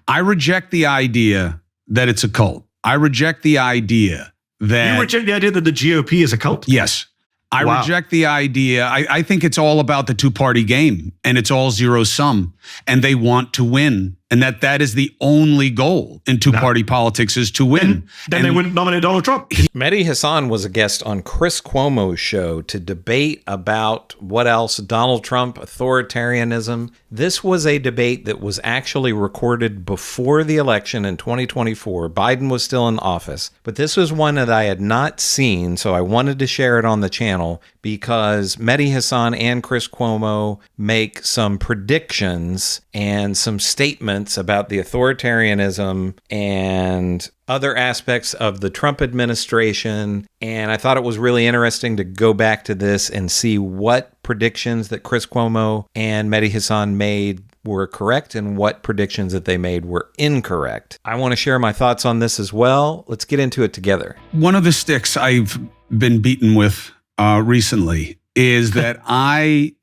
I reject the idea that it's a cult. I reject the idea that... You reject the idea that the GOP is a cult? Yes. I reject the idea. I think it's all about the two-party game, and it's all zero sum, and they want to win, and that is the only goal in two-party politics is to win. Then they wouldn't nominate Donald Trump. Mehdi Hasan was a guest on Chris Cuomo's show to debate about what else, Donald Trump, authoritarianism. This was a debate that was actually recorded before the election in 2024. Biden was still in office, but this was one that I had not seen, so I wanted to share it on the channel because Mehdi Hasan and Chris Cuomo make some predictions and some statements about the authoritarianism and other aspects of the Trump administration. And I thought it was really interesting to go back to this and see what predictions that Chris Cuomo and Mehdi Hasan made were correct and what predictions that they made were incorrect. I want to share my thoughts on this as well. Let's get into it together. One of the sticks I've been beaten with recently is that I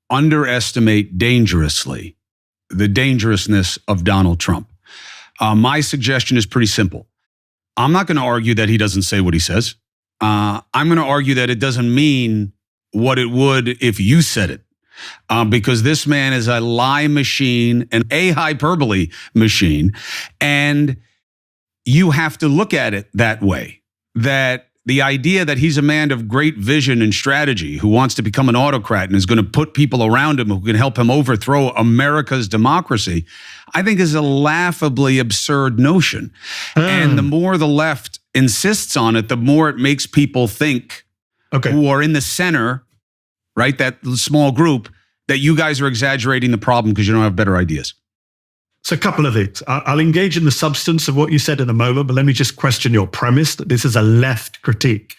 underestimate dangerously the dangerousness of Donald Trump. My suggestion is pretty simple. I'm not going to argue that he doesn't say what he says. I'm going to argue that it doesn't mean what it would if you said it. Because this man is a lie machine and a hyperbole machine. And you have to look at it that way, that the idea that he's a man of great vision and strategy who wants to become an autocrat and is going to put people around him who can help him overthrow America's democracy, I think is a laughably absurd notion. And the more the left insists on it, the more it makes people think who are in the center, right, that small group, that you guys are exaggerating the problem because you don't have better ideas. So a couple of things. I'll engage in the substance of what you said in a moment, but let me just question your premise that this is a left critique.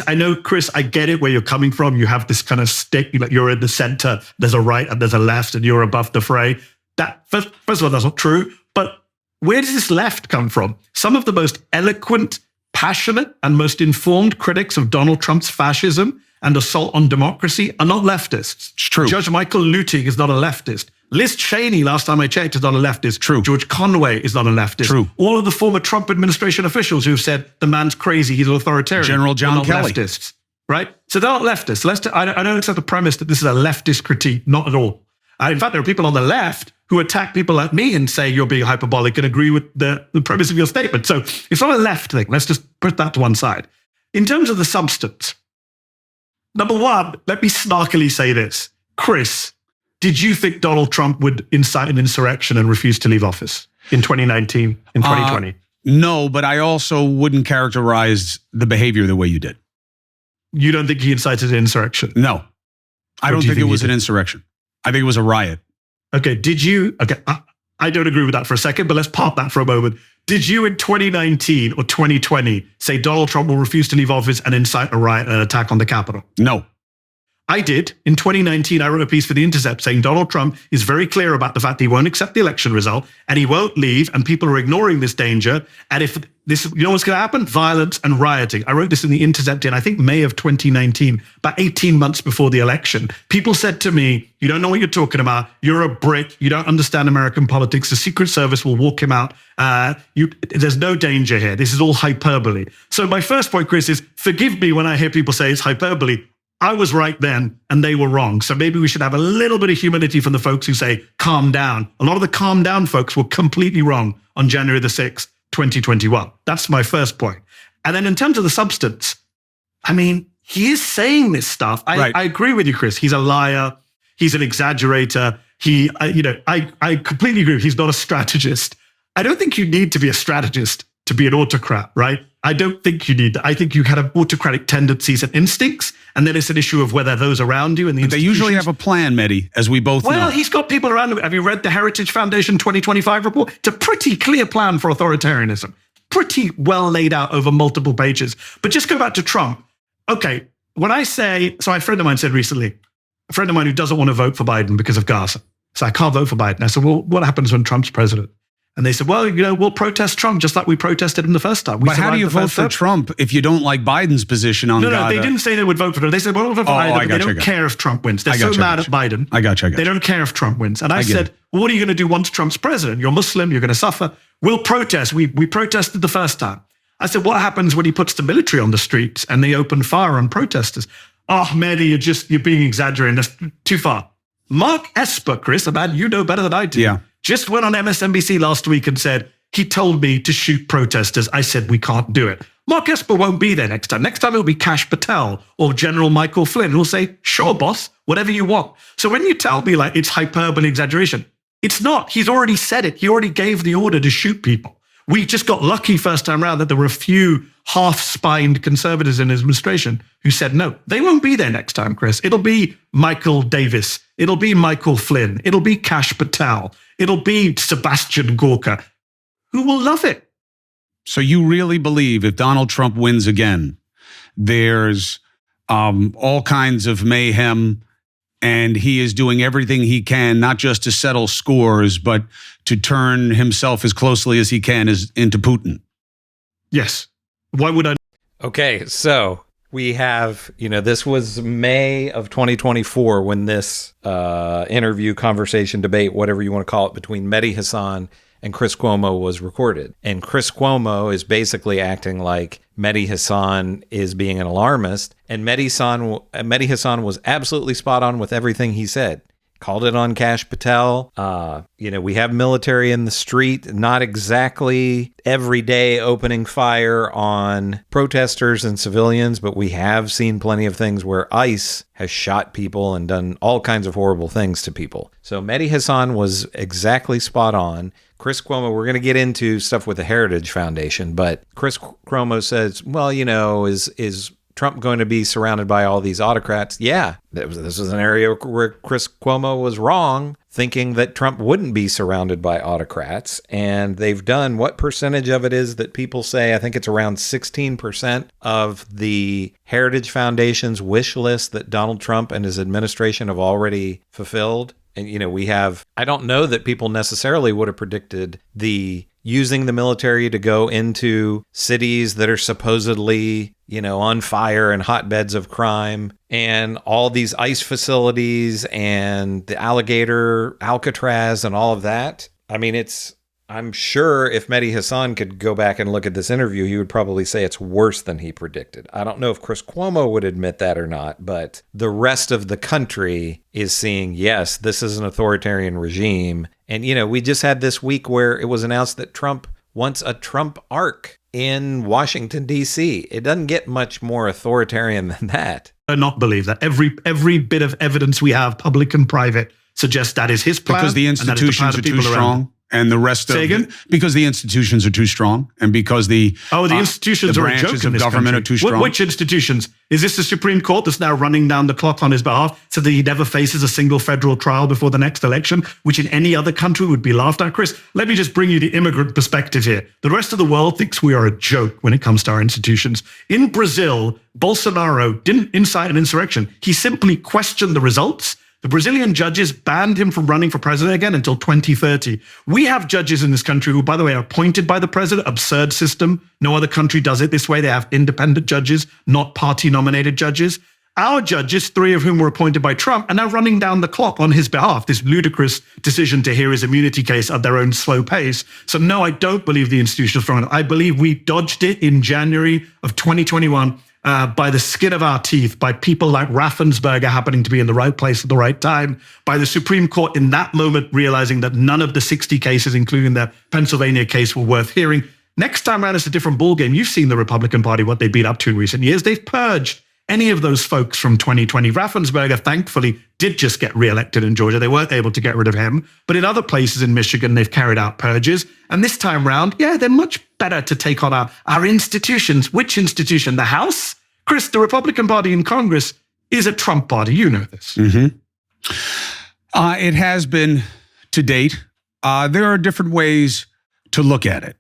I know, Chris, I get it where you're coming from. You have this kind of stick, like you're in the center, there's a right and there's a left and you're above the fray. That, first of all, that's not true. But where does this left come from? Some of the most eloquent, passionate, and most informed critics of Donald Trump's fascism and assault on democracy are not leftists. It's true. Judge Michael Luttig is not a leftist. Liz Cheney, last time I checked, is not a leftist. True. George Conway is not a leftist. True. All of the former Trump administration officials who've said the man's crazy, he's an authoritarian. General John Kelly. Leftists, right? So they're not leftists. I don't accept the premise that this is a leftist critique, not at all. In fact, there are people on the left who attack people like me and say you're being hyperbolic and agree with the premise of your statement. So it's not a left thing. Let's just put that to one side. In terms of the substance, number one, let me snarkily say this. Chris, did you think Donald Trump would incite an insurrection and refuse to leave office in 2019, in 2020? No, but I also wouldn't characterize the behavior the way you did. You don't think he incited an insurrection? No, I don't think it was an insurrection. I think it was a riot. Okay, did you? Okay, I don't agree with that for a second, but let's park that for a moment. Did you in 2019 or 2020 say Donald Trump will refuse to leave office and incite a riot and an attack on the Capitol? No. I did. In 2019, I wrote a piece for The Intercept saying Donald Trump is very clear about the fact he won't accept the election result and he won't leave, and people are ignoring this danger. And if this, you know what's going to happen? Violence and rioting. I wrote this in The Intercept in, I think, May of 2019, about 18 months before the election. People said to me, you don't know what you're talking about. You're a Brit. You don't understand American politics. The Secret Service will walk him out. There's no danger here. This is all hyperbole. So my first point, Chris, is forgive me when I hear people say it's hyperbole. I was right then and they were wrong. So maybe we should have a little bit of humility from the folks who say, calm down. A lot of the calm down folks were completely wrong on January the 6th, 2021. That's my first point. And then in terms of the substance, I mean, he is saying this stuff. I agree with you, Chris. He's a liar. He's an exaggerator. I completely agree. He's not a strategist. I don't think you need to be a strategist to be an autocrat, right? I don't think you need that. I think you have autocratic tendencies and instincts, and then it's an issue of whether those around you and the But they usually have a plan, Mehdi, as we both know. Well, he's got people around him. Have you read the Heritage Foundation 2025 report? It's a pretty clear plan for authoritarianism. Pretty well laid out over multiple pages. But just go back to Trump. Okay, when I say, so a friend of mine said recently, a friend of mine who doesn't want to vote for Biden because of Gaza. So I can't vote for Biden. I said, well, what happens when Trump's president? And they said, well, we'll protest Trump just like we protested him the first time. But how do you vote for Trump if you don't like Biden's position on No, they didn't say they would vote for Trump. They said, well, we'll vote for Biden. They don't care if Trump wins. They're so mad at Biden. I got you. They don't care if Trump wins. And I said, well, what are you going to do once Trump's president? You're Muslim. You're going to suffer. We'll protest. We protested the first time. I said, what happens when he puts the military on the streets and they open fire on protesters? Oh, Mehdi, you're being exaggerating. That's too far. Mark Esper, Chris, a man you know better than I do, just went on MSNBC last week and said, he told me to shoot protesters. I said, we can't do it. Mark Esper won't be there next time. Next time it'll be Kash Patel or General Michael Flynn who'll say, sure, boss, whatever you want. So when you tell me like it's hyperbole exaggeration, it's not. He's already said it. He already gave the order to shoot people. We just got lucky first time around that there were a few half-spined conservatives in his administration who said, no, they won't be there next time, Chris. It'll be Michael Davis. It'll be Michael Flynn. It'll be Kash Patel. It'll be Sebastian Gorka, who will love it. So you really believe if Donald Trump wins again, there's all kinds of mayhem, and he is doing everything he can, not just to settle scores, but to turn himself as closely as he can into Putin? Yes. Why would I? Okay, so we have, this was May of 2024 when this interview, conversation, debate, whatever you want to call it, between Mehdi Hasan and Chris Cuomo was recorded. And Chris Cuomo is basically acting like Mehdi Hasan is being an alarmist. And Mehdi Hasan was absolutely spot on with everything he said. Called it on Kash Patel. We have military in the street, not exactly every day opening fire on protesters and civilians, but we have seen plenty of things where ICE has shot people and done all kinds of horrible things to people. So Mehdi Hasan was exactly spot on. Chris Cuomo, we're going to get into stuff with the Heritage Foundation, but Chris Cuomo says, well, is Trump going to be surrounded by all these autocrats? Yeah, this was an area where Chris Cuomo was wrong, thinking that Trump wouldn't be surrounded by autocrats. And they've done, what percentage of it is that people say? I think it's around 16% of the Heritage Foundation's wish list that Donald Trump and his administration have already fulfilled. And, we have, I don't know that people necessarily would have predicted the using the military to go into cities that are supposedly, on fire and hotbeds of crime, and all these ICE facilities and the alligator, Alcatraz and all of that. I mean, I'm sure if Mehdi Hasan could go back and look at this interview, he would probably say it's worse than he predicted. I don't know if Chris Cuomo would admit that or not, but the rest of the country is seeing, yes, this is an authoritarian regime. And, we just had this week where it was announced that Trump wants a Trump arc in Washington, D.C. It doesn't get much more authoritarian than that. I do not believe that. Every bit of evidence we have, public and private, suggests that is his plan. Because the institutions are too strong. And the rest of because the institutions are too strong, and because the institutions are a joke in this government country. are too strong. Which institutions? Is this the Supreme Court that's now running down the clock on his behalf so that he never faces a single federal trial before the next election, which in any other country would be laughed at? Chris, let me just bring you the immigrant perspective here. The rest of the world thinks we are a joke when it comes to our institutions. In Brazil, Bolsonaro didn't incite an insurrection. He simply questioned the results. The Brazilian judges banned him from running for president again until 2030. We have judges in this country who, by the way, are appointed by the president. Absurd system. No other country does it this way. They have independent judges, not party-nominated judges. Our judges, 3 of whom were appointed by Trump, are now running down the clock on his behalf, this ludicrous decision to hear his immunity case at their own slow pace. So no, I don't believe the institution is strong enough. I believe we dodged it in January of 2021 by the skin of our teeth, by people like Raffensperger happening to be in the right place at the right time, by the Supreme Court in that moment realizing that none of the 60 cases, including the Pennsylvania case, were worth hearing. Next time around, it's a different ballgame. You've seen the Republican Party, what they've been up to in recent years. They've purged any of those folks from 2020. Raffensperger, thankfully, did just get reelected in Georgia. They weren't able to get rid of him. But in other places in Michigan, they've carried out purges. And this time round, they're much better to take on our institutions. Which institution? The House? Chris, the Republican Party in Congress is a Trump party. You know this. Mm-hmm. It has been to date. There are different ways to look at it.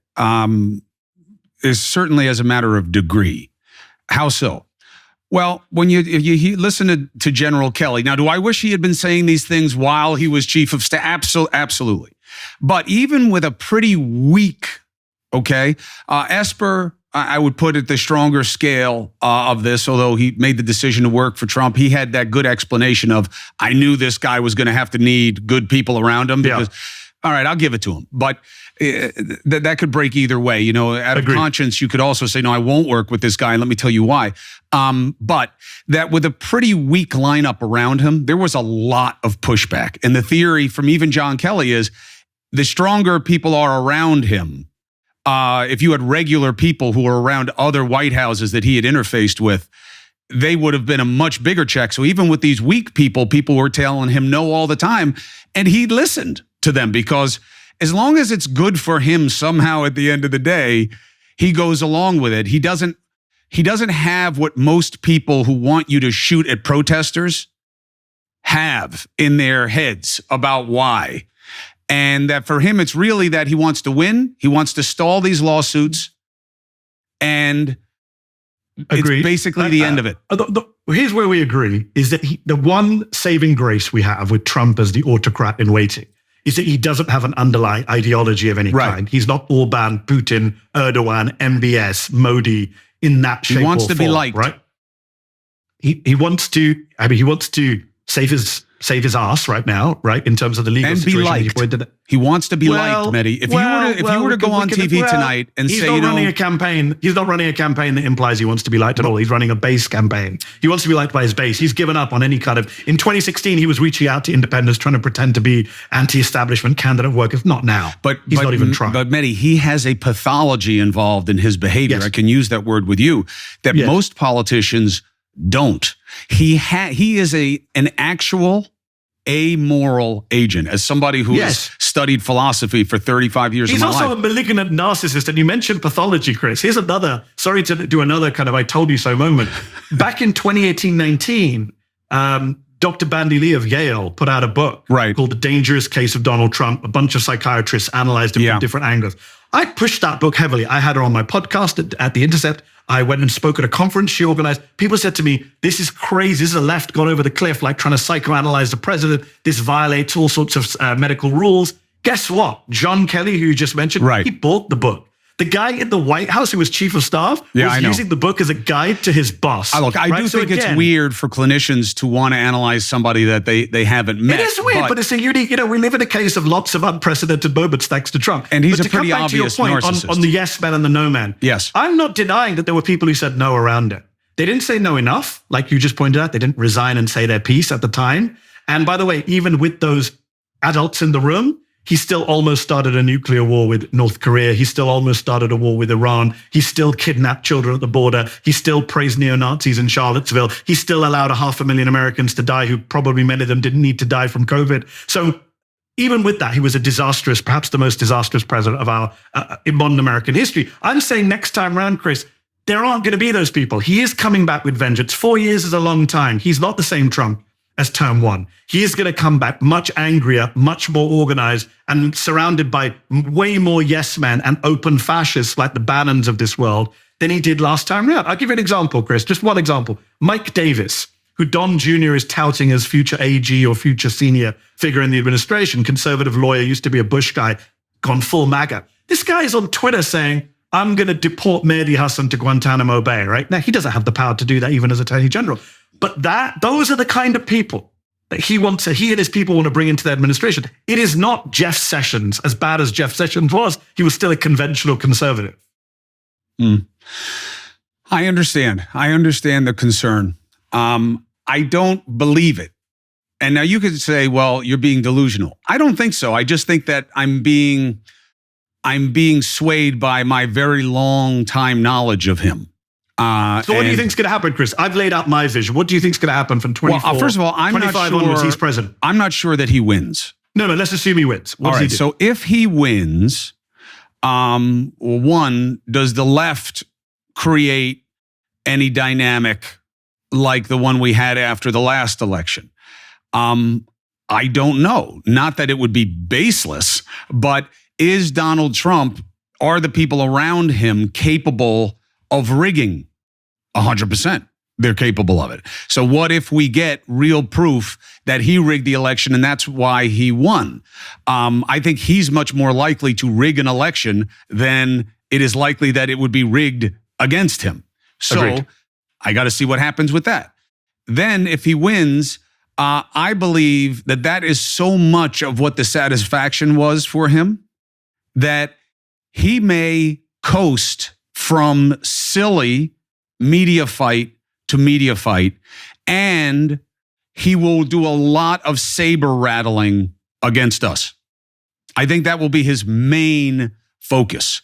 It's certainly as a matter of degree. How so? Well, when you listen to General Kelly, now, do I wish he had been saying these things while he was chief of staff? Absolutely. But even with a pretty weak, Esper, I would put at the stronger scale of this, although he made the decision to work for Trump. He had that good explanation of, I knew this guy was going to have to need good people around him because, all right, I'll give it to him. But that could break either way. You know, out of conscience, you could also say, no, I won't work with this guy. And let me tell you why. But that with a pretty weak lineup around him, there was a lot of pushback. And the theory from even John Kelly is the stronger people are around him, if you had regular people who were around other White Houses that he had interfaced with, they would have been a much bigger check. So even with these weak people were telling him no all the time. And he listened to them because as long as it's good for him somehow at the end of the day, he goes along with it. He doesn't have what most people who want you to shoot at protesters have in their heads about why. And that for him, it's really that he wants to win. He wants to stall these lawsuits. And it's basically the end of it. Here's where we agree, is that the one saving grace we have with Trump as the autocrat in waiting is that he doesn't have an underlying ideology of any kind. He's not Orban, Putin, Erdogan, MBS, Modi in that shape or form. He wants to be liked. Right? He wants to save his ass right now, right? In terms of the legal situation. He wants to be liked, Mehdi. If you were to go on TV tonight and say, he's not running a campaign that implies he wants to be liked at all. He's running a base campaign. He wants to be liked by his base. He's given up on any kind of. In 2016, he was reaching out to independents, trying to pretend to be anti-establishment candidate workers. Not now. But he's not even trying. But Mehdi, he has a pathology involved in his behavior. Yes. I can use that word with you that most politicians don't. He is an actual amoral agent. As somebody who has studied philosophy for 35 years of my life. He's also a malignant narcissist. And you mentioned pathology, Chris. Here's another, sorry to do another kind of I told you so moment. Back in 2018-19, Dr. Bandy Lee of Yale put out a book called The Dangerous Case of Donald Trump. A bunch of psychiatrists analyzed him from different angles. I pushed that book heavily. I had her on my podcast at The Intercept. I went and spoke at a conference she organized. People said to me, this is crazy. This is a left gone over the cliff, like trying to psychoanalyze the president. This violates all sorts of medical rules. Guess what? John Kelly, who you just mentioned, he bought the book. The guy in the White House who was chief of staff was using the book as a guide to his boss. I do think it's weird for clinicians to want to analyze somebody that they haven't met. It is weird, but it's a unique, we live in a case of lots of unprecedented moments thanks to Trump. And he's a pretty obvious narcissist. On the yes man and the no man. Yes. I'm not denying that there were people who said no around it. They didn't say no enough, like you just pointed out. They didn't resign and say their piece at the time. And by the way, even with those adults in the room, he still almost started a nuclear war with North Korea. He still almost started a war with Iran. He still kidnapped children at the border. He still praised neo-Nazis in Charlottesville. He still allowed 500,000 Americans to die who probably many of them didn't need to die from COVID. So even with that, he was a disastrous, perhaps the most disastrous president of our in modern American history. I'm saying next time around, Chris, there aren't going to be those people. He is coming back with vengeance. 4 years is a long time. He's not the same Trump as term one. He is going to come back much angrier, much more organized, and surrounded by way more yes men and open fascists like the Bannons of this world than he did last time around. I'll give you an example, Chris, just one example. Mike Davis, who Don Jr. is touting as future AG or future senior figure in the administration, conservative lawyer, used to be a Bush guy, gone full MAGA. This guy is on Twitter saying, I'm going to deport Mehdi Hasan to Guantanamo Bay, right? Now, he doesn't have the power to do that even as Attorney General. But those are the kind of people that he and his people want to bring into the administration. It is not Jeff Sessions. As bad as Jeff Sessions was, he was still a conventional conservative. I understand the concern. I don't believe it. And now you could say, well, you're being delusional. I don't think so. I just think that I'm being swayed by my very long time knowledge of him. So what do you think is going to happen, Chris? I've laid out my vision. What do you think is going to happen from 24? Well, first of all, I'm not sure onwards he's president. I'm not sure that he wins. No, let's assume he wins. What does he do? So if he wins, one, does the left create any dynamic like the one we had after the last election? I don't know. Not that it would be baseless, but is Donald Trump, are the people around him capable of rigging 100%? they're capable of it. So what if we get real proof that he rigged the election and that's why he won? I think he's much more likely to rig an election than it is likely that it would be rigged against him. So Agreed. I got to see what happens with that. Then if he wins, I believe that that is so much of what the satisfaction was for him that he may coast from silly media fight to media fight, and he will do a lot of saber rattling against us. I think that will be his main focus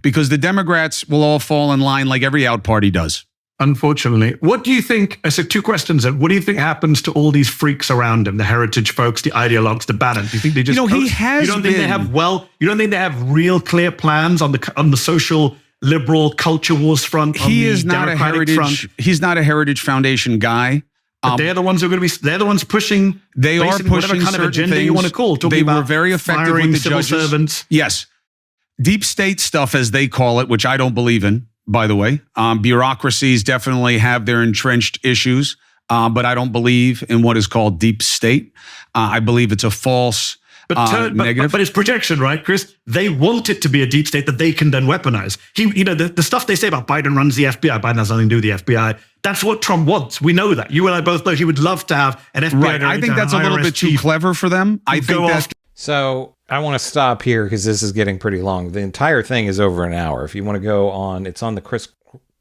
because the Democrats will all fall in line like every out party does. Unfortunately. What do you think? So 2 questions. What do you think happens to all these freaks around him? The heritage folks, the ideologues, the Bannon. Do you think they just? He has. You don't think they have? You don't think they have real clear plans on the social liberal culture wars front? He is not a heritage. Front? He's not a Heritage Foundation guy. But they're the ones who are going to be. They're the ones pushing. They are pushing whatever kind of agenda things. you want to call. They were very effective with the civil judges. servants. Yes, deep state stuff, as they call it, which I don't believe in. By the way, bureaucracies definitely have their entrenched issues, but I don't believe in what is called deep state. I believe it's a false negative. But it's projection, right, Chris? They want it to be a deep state that they can then weaponize. The stuff they say about Biden runs the FBI, Biden has nothing to do with the FBI. That's what Trump wants. We know that. You and I both know he would love to have an FBI. Right. I think that's a little bit too clever for them. I think that's. So I want to stop here because this is getting pretty long. The entire thing is over an hour. If you want to go on, it's on the Chris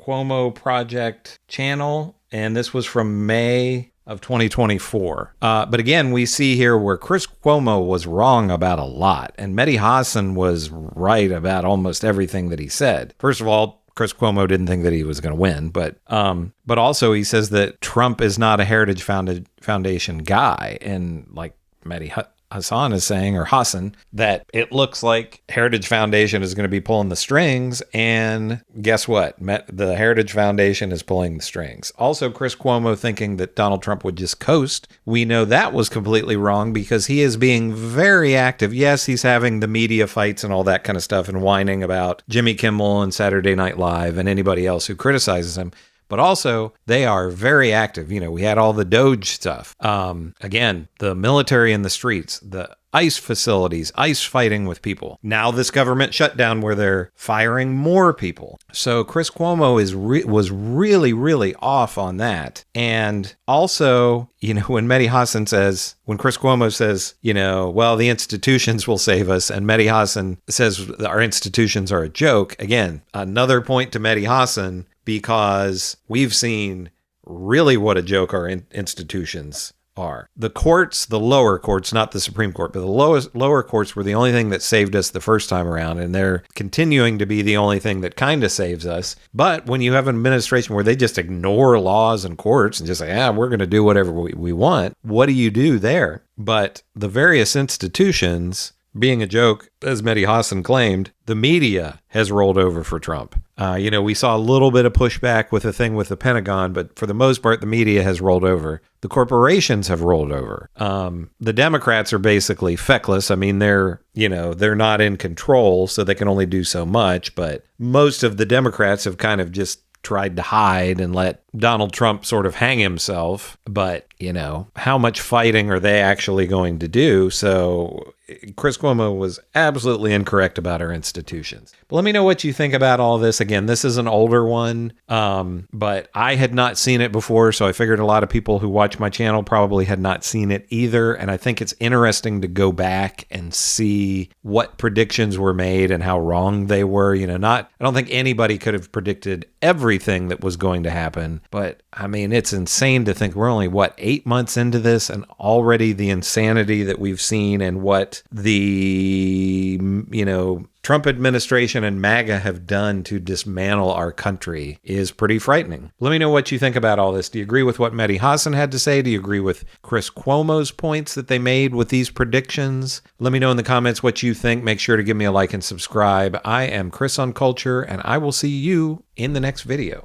Cuomo Project channel, and this was from May of 2024. But again, we see here where Chris Cuomo was wrong about a lot, and Mehdi Hasan was right about almost everything that he said. First of all, Chris Cuomo didn't think that he was going to win, but also he says that Trump is not a Heritage Foundation guy, and like Mehdi Hasan is saying, or Hasan, that it looks like Heritage Foundation is going to be pulling the strings, and guess what? The Heritage Foundation is pulling the strings. Also, Chris Cuomo thinking that Donald Trump would just coast. We know that was completely wrong because he is being very active. Yes, he's having the media fights and all that kind of stuff and whining about Jimmy Kimmel and Saturday Night Live and anybody else who criticizes him. But also, they are very active. We had all the Doge stuff. Again, the military in the streets, the ICE facilities, ICE fighting with people. Now this government shutdown where they're firing more people. So Chris Cuomo was really, really off on that. And also, when Mehdi Hasan says, when Chris Cuomo says, well, the institutions will save us, and Mehdi Hasan says our institutions are a joke, again, another point to Mehdi Hasan, because we've seen really what a joke our institutions are. The courts, the lower courts, not the Supreme Court, but the lower courts were the only thing that saved us the first time around, and they're continuing to be the only thing that kind of saves us. But when you have an administration where they just ignore laws and courts and just say, we're going to do whatever we want, what do you do there? But the various institutions, being a joke, as Mehdi Hasan claimed, the media has rolled over for Trump. We saw a little bit of pushback with the thing with the Pentagon, but for the most part, the media has rolled over. The corporations have rolled over. The Democrats are basically feckless. I mean, they're not in control, so they can only do so much. But most of the Democrats have kind of just tried to hide and let Donald Trump sort of hang himself. But, how much fighting are they actually going to do? So Chris Cuomo was absolutely incorrect about our institutions. But let me know what you think about all this. Again, this is an older one, but I had not seen it before, so I figured a lot of people who watch my channel probably had not seen it either. And I think it's interesting to go back and see what predictions were made and how wrong they were. I don't think anybody could have predicted everything that was going to happen, but I mean, it's insane to think we're only, 8 months into this, and already the insanity that we've seen and what the, Trump administration and MAGA have done to dismantle our country is pretty frightening. Let me know what you think about all this. Do you agree with what Mehdi Hasan had to say? Do you agree with Chris Cuomo's points that they made with these predictions? Let me know in the comments what you think. Make sure to give me a like and subscribe. I am Chris on Culture, and I will see you in the next video.